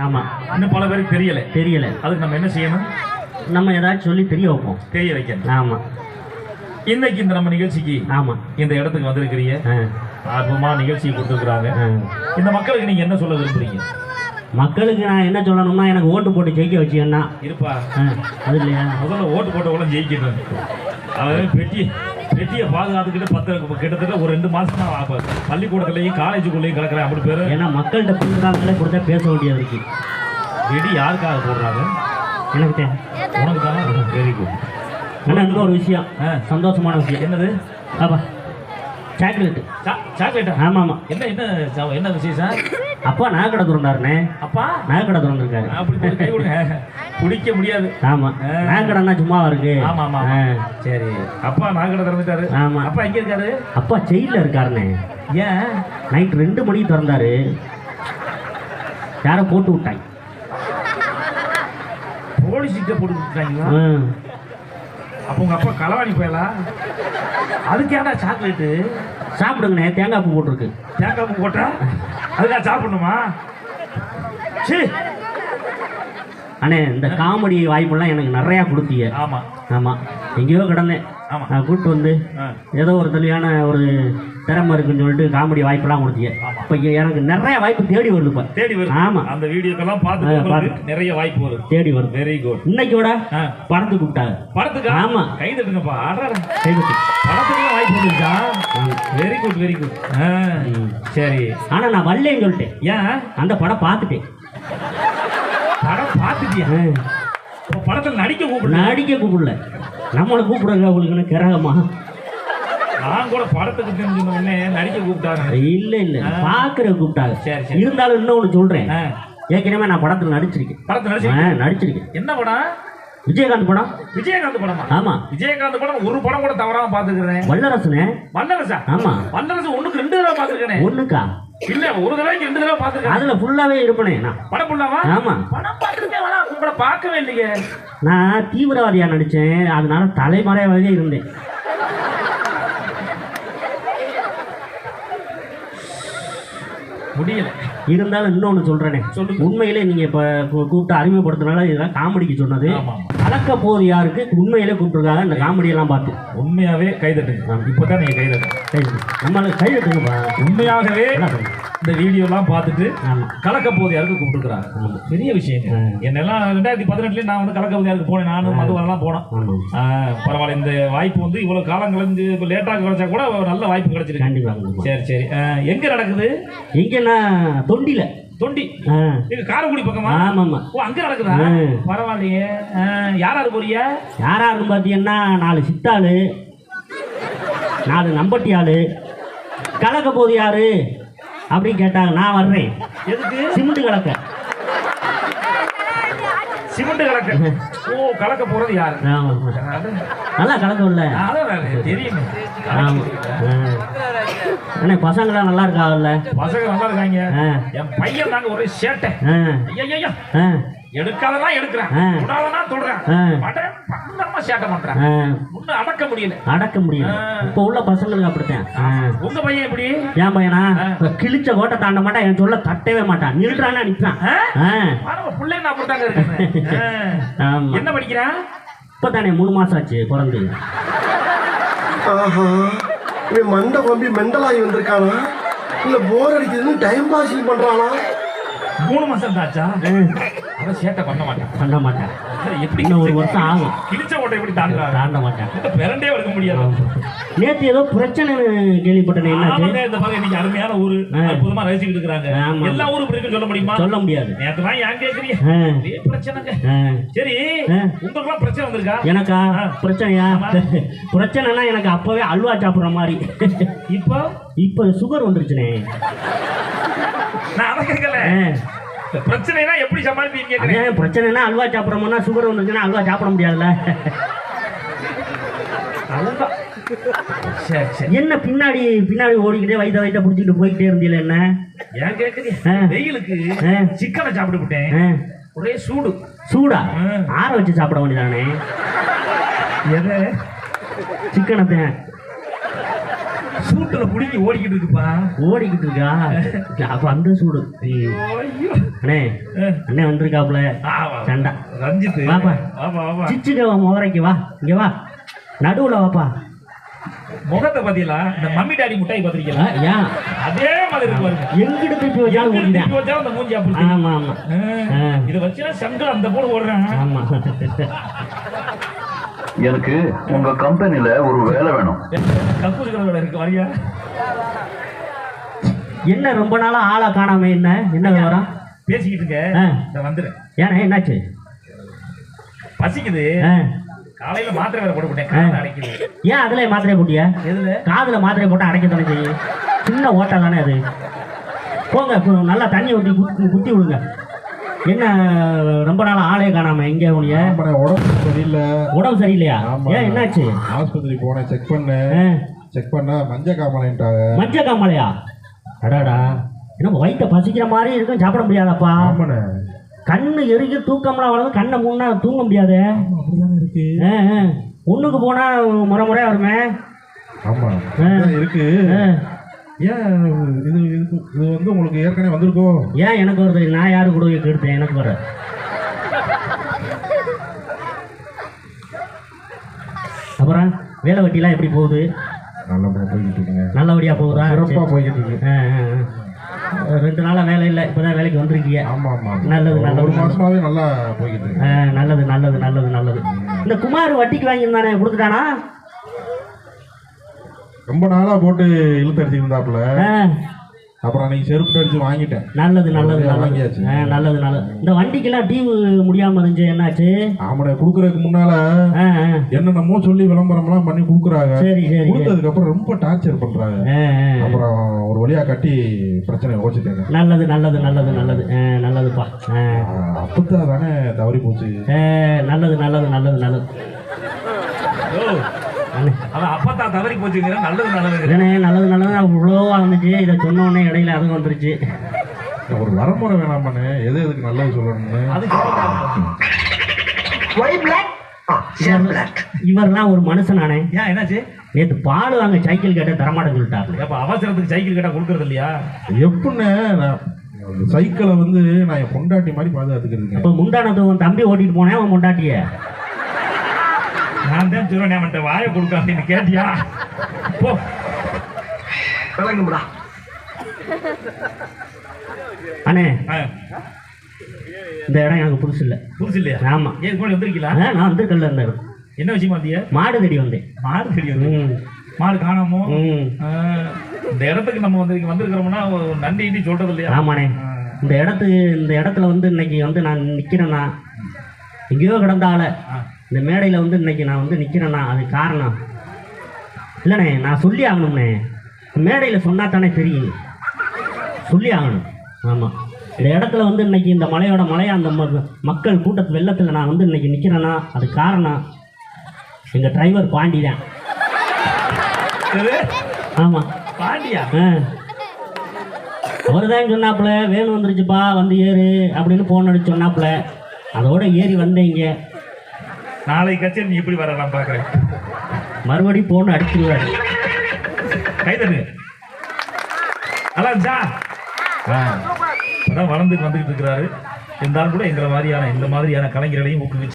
ஆமாம். இன்னும் பல பேருக்கு தெரியல. அதுக்கு நம்ம என்ன செய்யணும்? நம்ம ஏதாச்சும் சொல்லி தெரிய வைப்போம், தெரிய வைக்கணும். ஆமாம். இன்னைக்கு இந்த நம்ம நிகழ்ச்சிக்கு ஆமாம் இந்த இடத்துக்கு வந்திருக்கிறீங்க, அற்புதமான நிகழ்ச்சியை கொடுத்துருக்குறாங்க. இந்த மக்களுக்கு நீங்க என்ன சொல்ல விரும்புறீங்க? மக்களுக்கு நான் என்ன சொல்லணும்னா, எனக்கு ஓட்டு போட்டு ஜெயிக்க வச்சுக்கன்னா இருப்பா. அது இல்லையா, முதல்ல ஓட்டு போட்டவங்களும் ஜெயிக்கணும். அதாவது பெட்டியை பாதுகாத்துக்கிட்டு கிட்டத்தட்ட ஒரு 2 மாசம் தான் பள்ளிக்கூடத்துலையும் காலேஜுக்குள்ளேயும் கிடக்குறேன் அப்படி பேர். ஏன்னா மக்கள்கிட்ட கொடுக்குறாங்களே கொடுத்தா பேச வேண்டியது இருக்கு. வெடி யாருக்காக போடுறாங்க? எனக்கு தான். உனக்கு தான். Very good. ஆனால் இன்னொரு விஷயம், சந்தோஷமான விஷயம். என்னது? அப்பா சாக்லேட்டு. சாக்லேட்டா? ஆமாம் ஆமாம். என்ன விசேஷம்? அப்பா நகைக்கடை திறந்தாருண்ணே. அப்பா நகைக்கடை திறந்துருக்காரு. அப்படி கை கொடுங்க, குடிக்க முடியாது. ஆமாம், நகைக்கடைன்னா சும்மாவா இருக்கு? ஆமா ஆமா. சரி, அப்பா நகைக்கடை திறந்துட்டாரு. ஆமாம். அப்பா எங்க இருக்காரு? அப்பா ஜெயிலில் இருக்காருண்ணே. ஏன்? நைட் 2 மணிக்கு திறந்தாரு, யாரை போட்டு விட்டாங்க. போலீஸ்கிட்ட போட்டு விட்டாங்களா? அப்போ உங்க அப்பா களவாணி போயலா? அதுக்கு ஏன்டா சாக்லேட்டு? சாப்பிடுங்கண்ணே, தேங்காய் பூ போட்டிருக்கு. தேங்காய் பூ போட்டா அதுக்காக சாப்பிடணுமா? சரி அண்ணே, இந்த காமெடி வாய்ப்பெல்லாம் எனக்கு நிறையா கொடுத்தீங்க. ஆமாம் ஆமாம். எங்கேயோ கிடந்தேன், நான் கூப்பிட்டு வந்து ஏதோ ஒரு தெளிவான ஒரு திறமை இருக்குன்னு சொல்லிட்டு காமெடி வாய்ப்பெல்லாம் கொடுத்தீங்க. இப்போ எனக்கு நிறைய வாய்ப்பு தேடி வருது. இப்போ தேடி வருது. ஆமாம், அந்த வீடியோக்கெல்லாம் பார்த்து நிறைய வாய்ப்பு வரும், தேடி வருது. Very good. இன்னைக்கு விட படத்துக்கு கூப்பிட்டாங்க. படத்துக்கு? ஆமாம். கை தட்டுங்கப்பா. கை தட்டு. படத்துக்கு வாய்ப்பு வந்துருச்சா? Very good very good. சரி. ஆனால் நான் வரலேன்னு சொல்லிட்டேன். ஏன்? அந்த படம் பார்த்துட்டேன். படம் பார்த்துட்டியா? படத்தில் நடிக்க கூப்பிடல. நம்மளை கூப்பிடுறாங்க அவங்களுக்கு கிரகமா? நான் கூட படத்துக்கு தெரிஞ்ச நடிக்க கூப்பிட்டாங்க. இல்ல பாக்குற கூப்பிட்டாங்க. சரி. இருந்தாலும் இன்னொன்னு சொல்றேன், ஏற்கனவே நான் படத்துல நடிச்சிருக்கேன். என்ன படம்? விஜயகாந்த் படம். விஜயகாந்த் படமா? ஆமா. விஜயகாந்த் படம் ஒரு படம் கூட தவறாம பாத்துக்கிறேன். வல்லரசுனே. வல்லரசா? ஆமா. வல்லரசு 1க்கு 2 தடவை பாத்துக்கிறேன். 1க்கா? இல்ல, ஒரு தடவைக்கு 2 தடவை பாத்துக்கிறேன். அதுல ஃபுல்லாவே இருப்பனே நான். படம் ஃபுல்லாவா? ஆமா. படம் பாத்துட்டே வரா, உங்களை பார்க்கவே இல்லையே. நான் தீவிரவாதியா நடிச்சேன், அதனால தலைமறைவாகவே இருந்தேன். முடியல. இருந்தாலும் இன்னொன்று சொல்றேனே, உண்மையிலே நீங்க இப்ப கூப்பிட்டு அறிமுகப்படுத்தினால இதெல்லாம் காமெடிக்கு சொன்னது. கலக்க போது யாருக்கு உண்மையிலே கூப்பிட்டுருக்காங்க இந்த காமெடி எல்லாம் பார்த்து. உண்மையாவே கைதட்டுங்க. இப்பதான் நீங்க கைதட்டுங்க, கைதட்டுங்கப்பா. உண்மையாகவே இந்த வீடியோ எல்லாம் பார்த்துட்டு கலக்க போது யாருக்கு கூப்பிட்டுருக்காங்க. பெரிய விஷயம். என்னெல்லாம் 2018 நான் வந்து கலக்க போது யாருக்கு போனேன். நானும் மதுவரெல்லாம் போனேன். பரவாயில்ல, இந்த வாய்ப்பு வந்து இவ்வளவு காலம் கழிஞ்சு லேட்டாக கிடைச்சா கூட நல்ல வாய்ப்பு கிடைச்சிருக்கு. கண்டிப்பாக. சரி சரி. எங்க நடக்குது? எங்கன்னா தொண்டில. தொண்டி காரைக்குடி பக்கமா? ஆமாமா. ஓ, அங்க நடக்குதா? பரவாயில்லையே. யாராரு போறிய? யாராருன்னு பாத்தீங்கன்னா 4 சித்தாளு, 4 நம்பட்டி ஆளு. கலக்க போது யாரு அப்படின்னு கேட்டாங்க. நான் வர்றேன். எதுக்கு? சிமெண்ட் கலக்க. சிமெண்ட் கலக்க. ஓ, கலக்க போறது யாரு? நல்லா கலக்க இல்ல தெரியும். அண்ணே, பசங்களாம் நல்லா இருக்காங்கல்ல? பசங்க நல்லா இருக்காங்க. என் பையன் தாங்க ஒரே சேட்டை. எடுக்காதெல்லாம் எடுக்கிறேன், தொடாதனா தொடுறேன். சேட்டை பண்றேன். ஒன்னும் அடக்க முடியல. இப்ப உள்ள பசங்களுக்கு அப்படித்தான். உங்க பையன் எப்படி? என் பையனா கிழிச்ச கோட்டை தாண்ட மாட்டான், என் சொல்ல தட்டவே மாட்டான். நிறுத்தானா நிற்கிறான். பிள்ளைங்க அப்படித்தாங்க இருக்கு. என்ன படிக்கிறான்? இப்பதானே 3 மாசம் ஆச்சு பிறந்து. மண்டை பம்பி மெண்டலாகி வந்திருக்கானா இல்ல போர் அடிக்குதுன்னு டைம் பாசிங் பண்றானா? 3 மாசம் தாச்சா? அவன் சேட்டை பண்ண மாட்டான். எப்படி? இன்னும் 1 வருஷம் ஆகும். கிழிச்ச ஓட்டை எப்படி தாண்ட மாட்டான். பிறண்டே எடுக்க முடியாது. நேற்று ஏதோ பிரச்சனை கேள்விப்பட்டேன். இந்த பக்கம் இன்னைக்கு அருமையான ஊரு, அற்புதமா ரசிக்கிட்டு இருக்காங்க. எல்லா ஊரும் இப்படி இருக்குன்னு சொல்ல முடியுமா? சொல்ல முடியாது. நேற்று தான் ஏன் கேட்குறீங்க? பிரச்சனைங்க. சரி, உங்களுக்கு பிரச்சனை வந்திருக்கா? எனக்கா பிரச்சனையா? பிரச்சனைனா எனக்கு அப்பவே அல்வா சாப்பிடுற மாதிரி. இப்போ சுகர் வந்துருச்சுனே. நான் அதை கேட்கல. பிரச்சனைனா எப்படி சமாளிப்பீங்க? பிரச்சனைனா அல்வா சாப்பிட்றோம்னா சுகர் வந்துருச்சுன்னா அல்வா சாப்பிட முடியாதுல்ல. என்ன பின்னாடி ஓடிக்கிட்டே வயிற்ற பிடிச்சிட்டு போயிட்டே இருந்தீங்களா? என்ன ஏன் கேட்குறீங்க? வெயிலுக்கு சிக்கனை சாப்பிட்டு விட்டேன், ஒரே சூடா ஆற வச்சு சாப்பிட வேண்டியதானே. எதை? சிக்கனத்தை சூட்டுல புடிங்கி ஓடிக்கிட்டு இருக்குப்பா. ஓடிக்கிட்டு இருக்கா? அப்ப அந்த சூடு. ஐயோ. அண்ணே அண்ணே வந்திருக்காப்புல ஆமா. சண்டை. ரஞ்சித். வாப்பா. ஆமா ஆமா. சிச்சுக்க முதலைக்கு வா, இங்க வா, நடுவுல வாப்பா. முகத்தை பாத்தீங்களா? இந்த மம்மி டாடி முட்டாய் பாத்திருக்கீங்களா? ஏன் அதே மாதிரி இருக்கு பாருங்க. எங்கிட்ட திருப்பி வச்சாலும் எங்க ஓடிதான். திருப்பி வச்சாலும் அந்த மூஞ்சி அப்படி. ஆமா ஆமா இத வச்சா சங்கர் அந்த போல ஓடுறான். ஆமா. எனக்கு உங்க கம்பெனில ஒரு வேலை வேணும். கக்கூஸ் கடவுள இருக்கு வரியா? என்ன ரொம்ப நாளா ஆளா காணாம? என்ன விவரம்? பேசிக்கிட்டு இருக்க. நான் வந்துறேன். ஏன்னா என்னாச்சு? பசிக்குது. காலையில மாத்திரை வேற போட்டு போட்டேன். காலை அடைக்குது. ஏன் அதுல மாத்திரை போட்டியா? எதுல? காதுல மாத்திரை போட்டா அடைக்கத்தானே செய்யும். சின்ன ஓட்டா தானே அது. போங்க நல்லா தண்ணி ஊற்றி குத்தி விடுங்க. என்ன ரொம்ப நாள் ஆளே காணாம? எங்க உனிய? உடம்பு சரியில்லை. உடம்பு சரியில்லையா? ஏன் என்னாச்சு? ஆஸ்பத்திரி போனேன், செக் பண்ண மஞ்சள் காமாலைன்ட்டாங்க. மஞ்சள் காமாலையா? அடாடா, என்ன வயிற்ற பசிக்கிற மாதிரி இருக்கும், சாப்பிட முடியாதாப்பா? ஆமாண்ணே. கண்ணு எரிக்க, தூக்கம்லாம் வளர்ந்து கண்ணை மூணா தூங்க முடியாது. அப்படிதானே இருக்கு. ஒண்ணுக்கு போனா முறையா வருமே. ஆமா இருக்கு. ஏன் இது இது வந்து உங்களுக்கு ஏற்கனவே வந்திருக்கோம்? ஏன் எனக்கு வருது? நான் யாரு கூட எடுத்தேன்? எனக்கு வர அப்புறம் வேலை வெட்டிலாம் எப்படி போகுது? நல்லபடியா போய்கிட்டு இருக்குங்க. நல்லபடியா போகுதா? சிறப்பா போய்கிட்டு இருக்கு. 2 நாளா வேலை இல்லை, இப்பதான் வேலைக்கு வந்திருக்கீங்க. ஆமா ஆமா. நல்லது நல்லது. 1 மாசமாவே நல்லா போய்கிட்டு இருக்கு. நல்லது நல்லது நல்லது நல்லது. இந்த குமார் வட்டிக்கு வாங்கியிருந்தானே, கொடுத்துட்டானா? ரொம்ப நாளா போட்டு இழுத்து அடிச்சுட்டு இருந்தாப்புல. அப்புறம் அன்னைக்கு செருப்பு அடிச்சு வாங்கிட்டேன். நல்லது நல்லது வாங்கியாச்சு. நல்லது நல்லது. இந்த வண்டிக்கெல்லாம் டியூ முடியாம இருந்துச்சு, என்னாச்சு? ஆமாண்ணே, குடுக்கறதுக்கு முன்னால என்னென்னமோ சொல்லி விளம்பரம் எல்லாம் பண்ணி குடுக்குறாங்க. சரி சரி. கொடுத்ததுக்கு அப்புறம் ரொம்ப டார்ச்சர் பண்றாங்க. அப்புறம் ஒரு வழியா கட்டி பிரச்சனை யோசிச்சிட்டேங்க. நல்லது நல்லது நல்லது நல்லது நல்லதுப்பா. அப்பதான் தானே தவறி போச்சு. நல்லது நல்லது நல்லது நல்லது. அப்பதான் தவறி போச்சுங்கிற. நல்லது நல்லது நல்லது நல்லது. இவ்வளோவா வந்துச்சு, இதை சொன்ன உடனே இடையில அதுவும் வந்துருச்சு. ஒரு வரமுறை வேணாமாண்ணே, எது எதுக்கு நல்லது சொல்லணும்னு. இவரெல்லாம் ஒரு மனுஷனானே? ஏன் என்னாச்சு? நேற்று பால் வாங்க சைக்கிள் கேட்ட தரமாட்டேன்னு சொல்லிட்டாரு. அப்ப அவசரத்துக்கு சைக்கிள் கேட்டா கொடுக்கறது இல்லையா? எப்படின்னு சைக்கிளை வந்து நான் என் பொண்டாட்டி மாதிரி பாதுகாத்துக்கிறதுங்க. இப்போ முந்தானத்து உன் தம்பி ஓட்டிட்டு போனேன், அவன் பொண்டாட்டிய. நான் தான் சொல்றேன், அவன்கிட்ட வாயை கொடுக்கான்னு கேட்டியா? போ விளங்கும்டா. அண்ணே, இந்த இடம் எனக்கு புதுசு இல்லை. புதுசு இல்லையா? ஆமா. ஏன் கூட வந்திருக்கீங்களா? நான் வந்திருக்கல. இந்த இடம் என்ன விஷயமா வந்தீங்க? மாடு தேடி வந்தேன். மாடு தேடி வந்து மாடு காணாமோ? இந்த இடத்துக்கு நம்ம வந்திருக்கிறோம்னா நன்றி சொல்றது இல்லையா? ஆமாண்ணே. இந்த இடத்துல வந்து இன்னைக்கு வந்து நான் நிக்கிறேன்னா, எங்கேயோ கிடந்தால இந்த மேடையில் வந்து இன்னைக்கு நான் வந்து நிற்கிறேன்னா அது காரணம் இல்லைண்ணே. நான் சொல்லி ஆகணும்ண்ணே. மேடையில் சொன்னா தானே தெரியும், சொல்லி ஆகணும். ஆமாம், இந்த இடத்துல வந்து இன்னைக்கு இந்த மலையோட மலையா அந்த மக்கள் கூட்டத்து வெள்ளத்தில் நான் வந்து இன்னைக்கு நிற்கிறேன்னா அது காரணம் எங்கள் டிரைவர் பாண்டி தான். ஆமாம், பாண்டியா? அவர் தான் சொன்னாப்புல, வேணும் வந்துருச்சுப்பா வந்து ஏறு அப்படின்னு போன் அடிச்சு சொன்னாப்புல. அதோட ஏறி வந்தீங்க. நாளைக்கு கட்சி நீ எப்படி வர நான் பார்க்குறேன். மறுபடியும் போன் அடிச்சுருவாரு. கைதண்ணு நல்லா இருந்துச்சா? அதான் வளர்ந்துட்டு வந்துகிட்டு இருக்கிறாரு. இருந்தாலும் கூட இந்த மாதிரியான கலைஞர்களையும் ஊக்குவிச்சு